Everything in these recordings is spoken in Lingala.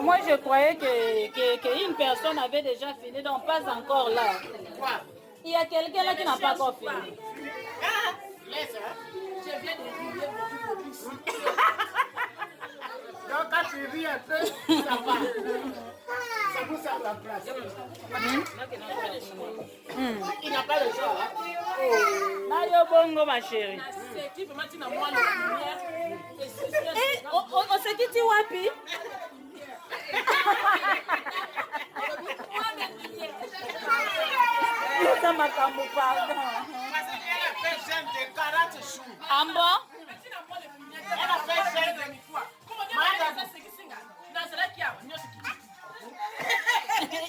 Moi, je croyais qu'une personne avait déjà fini, donc pas encore là. Il y a quelqu'un là qui n'a pas encore fini. Laisse, hein? Je viens de brûler beaucoup. Donc, quand tu ris un peu, ça va. Ça vous sert la place. Il n'a pas le choix. Mayo bongo, ma chérie. On se quitte wapi? Ça m'a camou, pardon. Parce qu'elle a fait jeûne de 40 jours. En bon? Elle a fait jeûne de fois.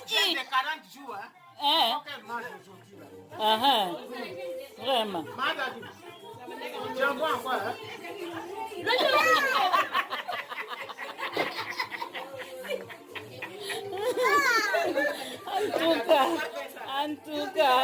Jeûne de 40 jours. Il faut qu'elle mange aujourd'hui. Vraiment. Madame, tu en bois encore, hein? En tout cas.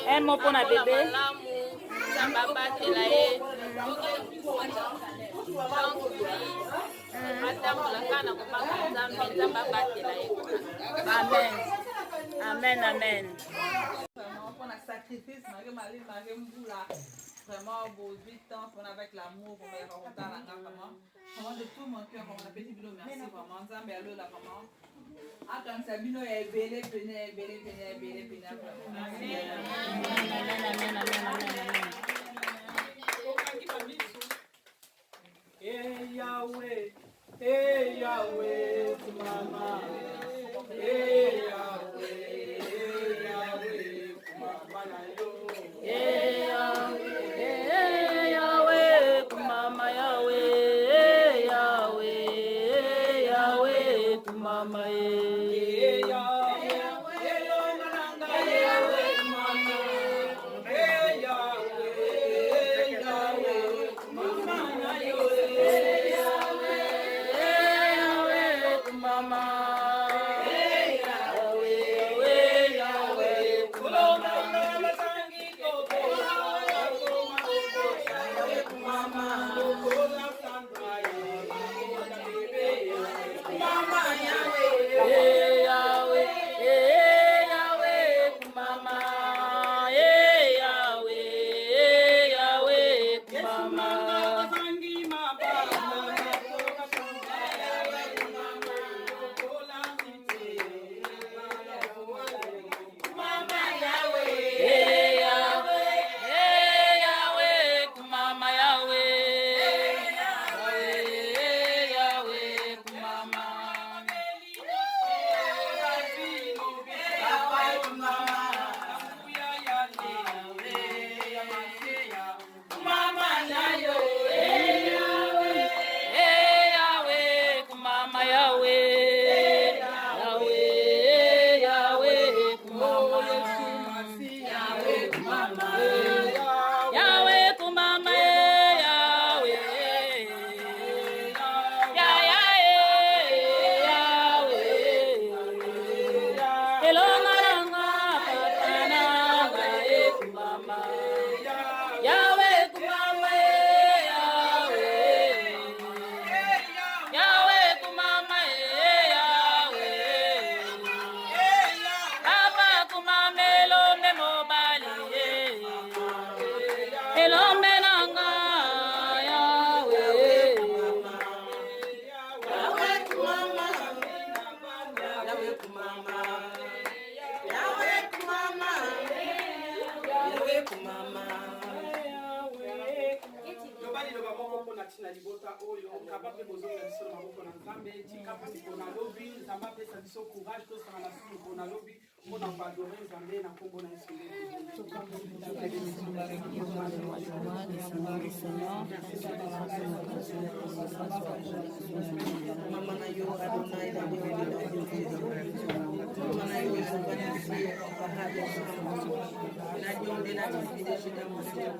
Un mot pour la bébé. Amen. Amen, amen. Vraiment, pour le sacrifice, vraiment, vos 8 ans, avec l'amour, pour me rencontrer à la vraiment de tout mon cœur, comme on a petit bilo, merci vraiment. Nzambe allo la maman. Ah, comme ça, bilo est belé, belé, belé, belé, belé, belé. Amen. Hey Yahweh, hey Yahweh, mama. Hey Yahweh, mama na yo. Hey Yahweh, mama Yahweh, Yahweh, mama liloba moko mpona ntina libota oyo nkapa mpe bozonga biso na maboko na nzambe tikapa mikolo na lobi nzambe apesa biso courage tosanga na biso mikolo na lobi mpona koadore nzambe na nkombo na yesu Mama na yo Adonai na yo Mama yo Zobanisi Bahade na Dieu la divinité de mon Dieu.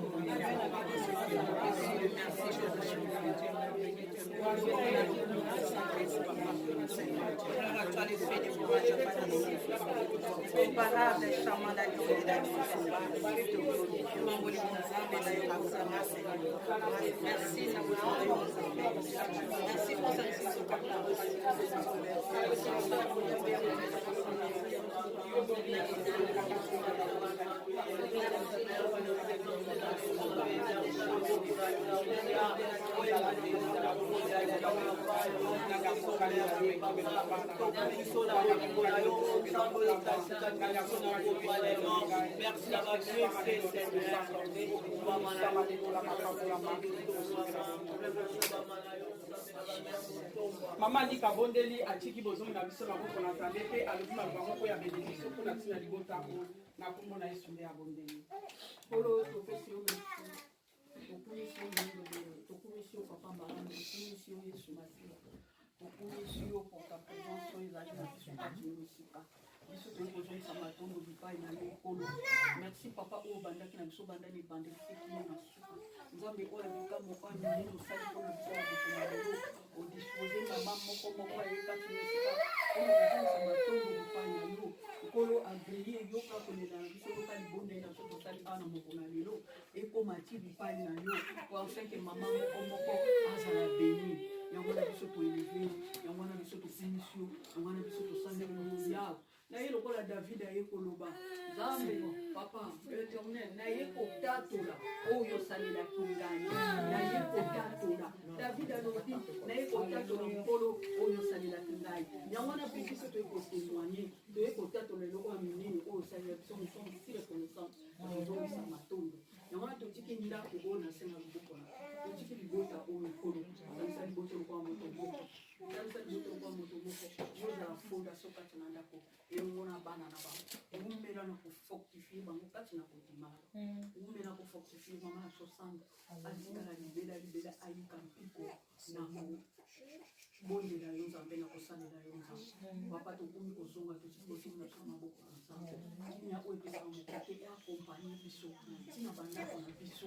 Merci d'avoir fait Mama Lika Bondeli atiki bozongi na biso maboko na nzambe mpe alobi maloba moko ya bénédiction mpona ntina libota na kombo na yesu nde ya bondeli olo topesi yo tokumisi yo papa malamu tokumisi yo yesu masiya tokumisi yo pour ta présence oyo ezali na biso kati mosika biso toyi kozongisa matombo bipai na yo ekolo merci papa oyo bandaki na biso bandani ebandeli sekino na suka nzambe oyo abika mokani nini osali mpona biso ya boto na lelo odispose mama moko aye kati mosika oyo kozongisa matombo bipai na yo ekolo agreye yoka kolela na biso yoka libondeli na biso tosali awa na moko na lelo ekoma ti bipai na yo po afin mama moko azala beni yango na biso toeleve yango na biso tokumisi yo yango na biso tosali yawe na ye lokola David aye koloba nzambe papa éternel na ye kotatola oyo osalelaki ngai na ye kotatola David alobi na ye kotatola mokolo oyo osalelaki ngai yango wana mpe biso toye kotémoigne toye kotatola eloko ya minene oyo osalela biso nous sommes si reconnaissants tozongisa matondo yango wana totiki ndako oyo na se na loboko na totiki libota oyo ekolo azalisa libota lokola moto moko azalisa libota lokola moto moko yozala fondation kati na ndako eyongona bana na bango ewumela na kofortifie bango kati na kodimala ewumela kofortifie mama na sosanga azikala libela ayika mpiko na bondela yo nzambe na kosalela yo nzambe papa tokomi kozonga totiki bosingi na biso na maboko na nzambe tina oyo tozala mokote eakompagne biso ntina bandako na biso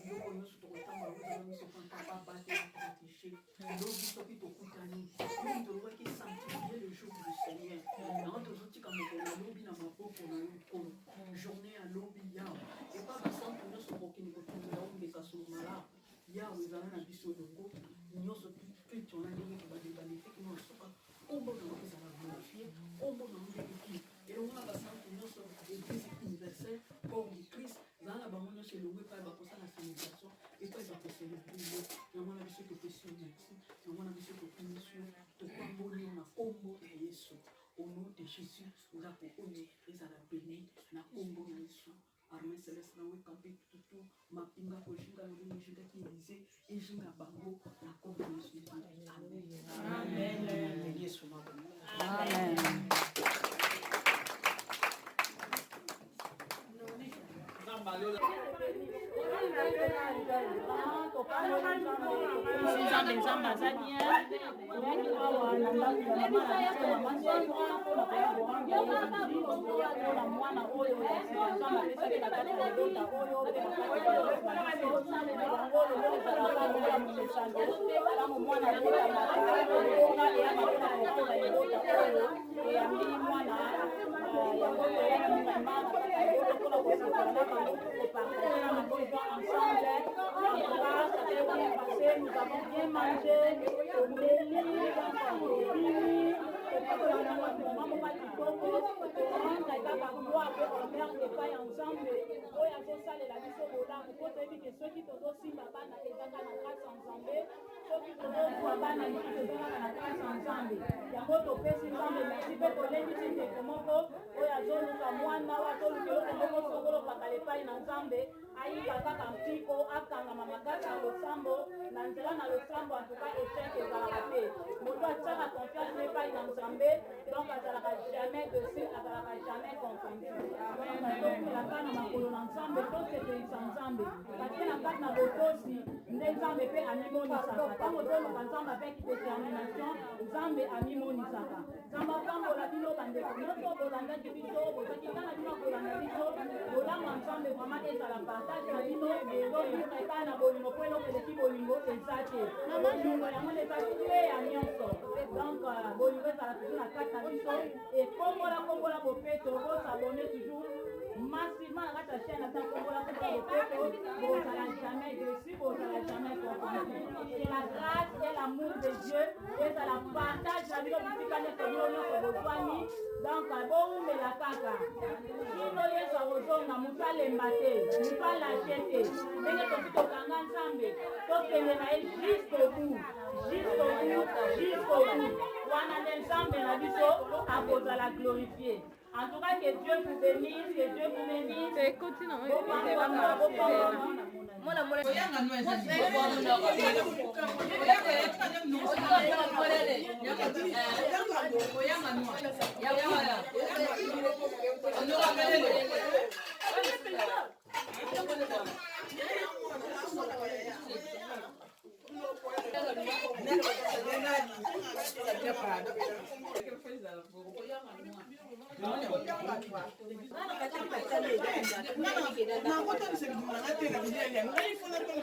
biloko nyonso tokotambola kozala biso papa bate protege lobi soki tokutani oyo tolobaki sanctifier le jour du Seigneur yango tozotika mokolo ya lobi na maboko na yo nkolo journée ya lobi yawe epa basantu nyonso kokende kotundola ongeka solomala yawe ezala na biso elongo nyonso tona ndenge tobadebanifique no soka kombo nango ezala glorifie kombo nango ndenge elongo na basantu nyonso église universelle corps du Christ ezala na bango nyonso elongo epai bakosala célébration epai bakocélébre yo yango na biso topesi yo merci yango na biso tokumisi yo tokwamboli yo na kombo ya Yesu au nom de Jésus ndako oyo ezala béni na kombo na Yesu armée céleste na wekampe tutu mapinga kojinga lolimo jingaki Élysée ejinga bango na kombo na Yesu amen Yesu mabona amen nzambe aza bien oyaki awa na ndako ya mama mwana oyo nzambe apesaki na kati ya elota oyo ezalaka momesango ntango mwana ekotamaka ekonga eyamaka lokola elota oyo eyambi mwana yango toyaki vraimen na kati ya elota mpona kosekola na bango kopartage na bango ensemble ça s'est bien passé, nous avons bien mangé, au Méli, ensemble oyo azosalela biso bolamu po toyebi ke soki tozosimba bana ezaka na grâce ya nzambe soki tozozwa bana niki tozongaka na grâce ya nzambe yango topesi nzambe merci mpe tolendisi ndeko moko oyo azoluka mwana oyo azoluka eloko moko songolo pakala epai na nzambe ayika kaka mpiko akangama makasi na losambo na nzela na losambo antuka échec ezalaka te moto atiaka confiance epai na nzambe donc azalaka jamais dessus azalaka jamais confondu tokelaka na makolo na nzambe tosepelisa nzambe parce na kati na botosi nde nzambe mpe amimonisaka ntango toluka nzambe apeki détermination nzambe amimonisaka nzambe apambola bino bandeko nyonso bolandaki biso bozaki kana bino kolanda biso bolamwa nzambe vraimen ezala partage na bino toyuka epai na bolingo mpo eloko eleki bolingo eza te bolingo yango eza te ya nyonso donc bolingo ezala toujours na kati na biso ekombola bopeto bosabone toujours massivement na kati ya chaîne ata kombola bopeto bozala jamais dessus bozala jamais confondu c'est la grâce et l'amour de Dieu ezala partage na bino bisika nyonso bino nyonso bozwani donc boumela kaka kino yesu akozonga moto alemba te moto alashe te ndenge tosi tokanga nzambe tokende na ye jusqu'au bout wana nde nzambe na biso akozala glorifié. En tout cas, que Dieu vous bénisse, que Dieu vous bénisse.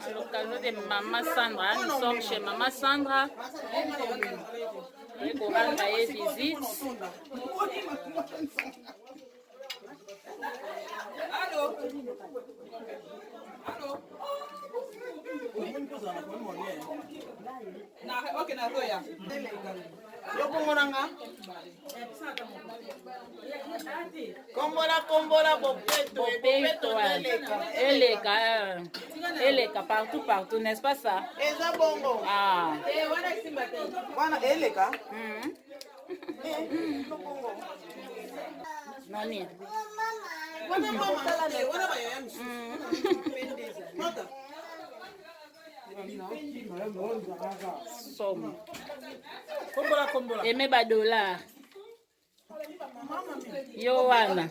Le cadeau de Maman Sandra, nous sommes chez Maman Sandra et pour rendre visite. Allô? Ok, na toya. Kombola bopeto eleka partout, n'est-ce pas ça? eza bongo Ah. wana eleka Nani? wana mama wana bayoya misu Somme. Kombola. Aimé $. Yo wana.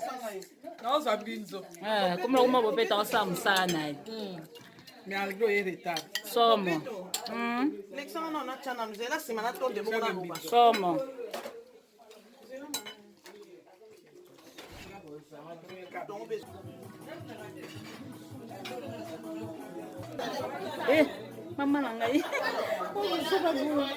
Naoza binzo. Comme le mot peut être ensemble ça na. Mais algo est retard. Somme. Lexana na na chana mzela sima na tonde bongo na ruba Somme. Mama nangai. Oh, so bagus.